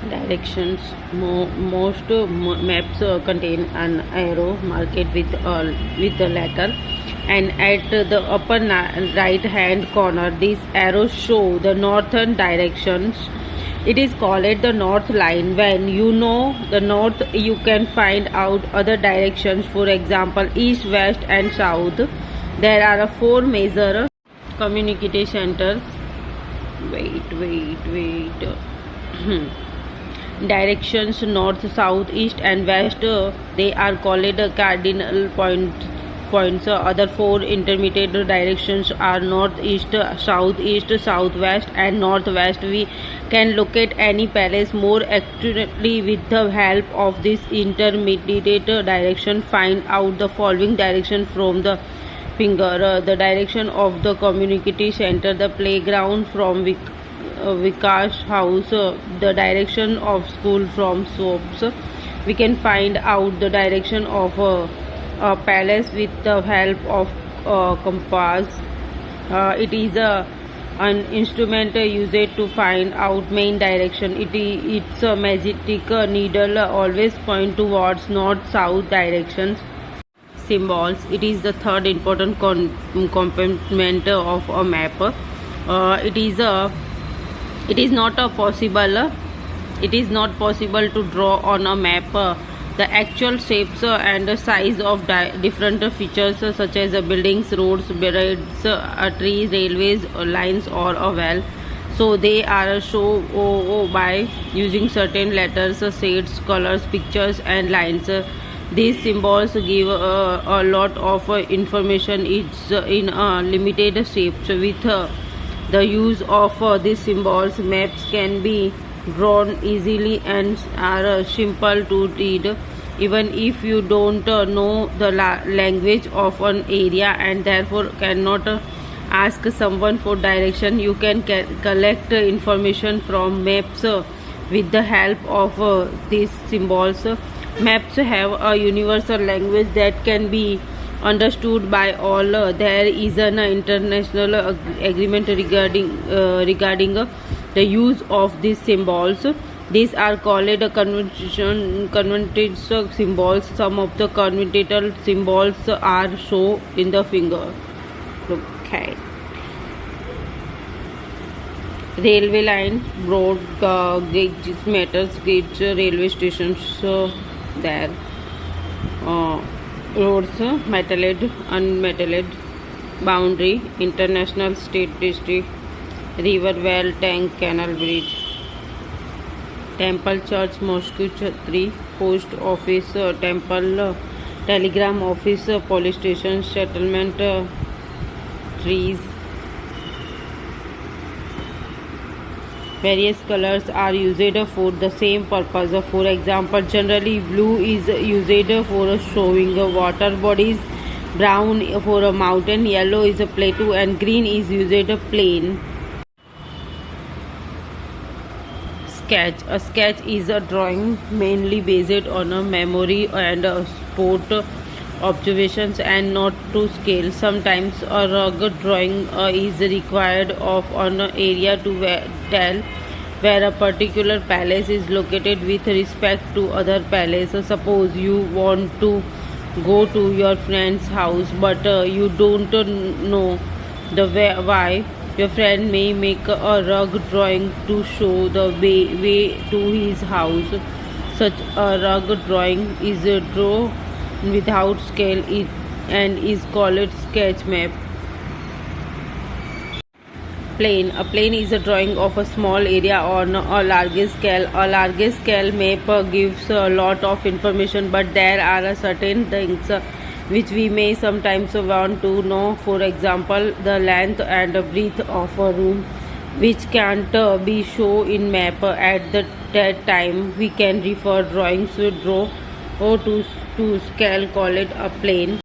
Directions. Most maps contain an arrow marked with the letter, and at the upper right hand corner, these arrows show the northern directions. It is called the north line. When you know the north, you can find out other directions. For example, east, west, and south. There are four major communication centers. Wait. Directions north, south, east, and west. They are called cardinal points. Other four intermediate directions are northeast, southeast, southwest, and northwest. We can locate any place more accurately with the help of this intermediate direction. Find out the following direction from the finger. The direction of the community center, the playground from Vikas house, the direction of school from soaps. We can find out the direction of a palace with the help of compass. It is an instrument used to find out main direction. It's a magic needle always point towards north south directions. Symbols. It is the third important component of a map. It is not possible to draw on a map the actual shapes and size of different features such as buildings, roads, bridges, trees, railways, lines, or a well. So they are shown by using certain letters, shades, colors, pictures, and lines. These symbols give a lot of information. It's in limited shapes. With the use of these symbols, maps can be drawn easily and are simple to read. Even if you don't know the language of an area and therefore cannot ask someone for direction, you can collect information from maps with the help of these symbols. Maps have a universal language that can be understood by all. There is an international agreement regarding the use of these symbols. These are called conventional symbols. Some of the conventional symbols are shown in the finger. Okay. Railway lines, broad gauges, meters gauge, railway stations. There. Roads, metalled, unmetalled, boundary, international, state, district, river, well, tank, canal, bridge, temple, church, mosque, chhatri, post office, temple, telegram office, police station, settlement, trees. Various colors are used for the same purpose. For example, generally blue is used for showing water bodies, brown for a mountain, yellow is a plateau, and green is used plain. Sketch. A sketch is a drawing mainly based on a memory and spot observations and not to scale. Sometimes a rugged drawing is required of an area to tell where a particular palace is located with respect to other palaces. Suppose you want to go to your friend's house but you don't know the why. Your friend may make a rug drawing to show the way to his house. Such a rug drawing is drawn without scale and is called sketch map. Plane. A plane is a drawing of a small area on a large scale. A large scale map gives a lot of information, but there are certain things which we may sometimes want to know. For example, the length and breadth of a room, which can't be shown in map at that time. We can refer drawings to draw or to scale, call it a plane.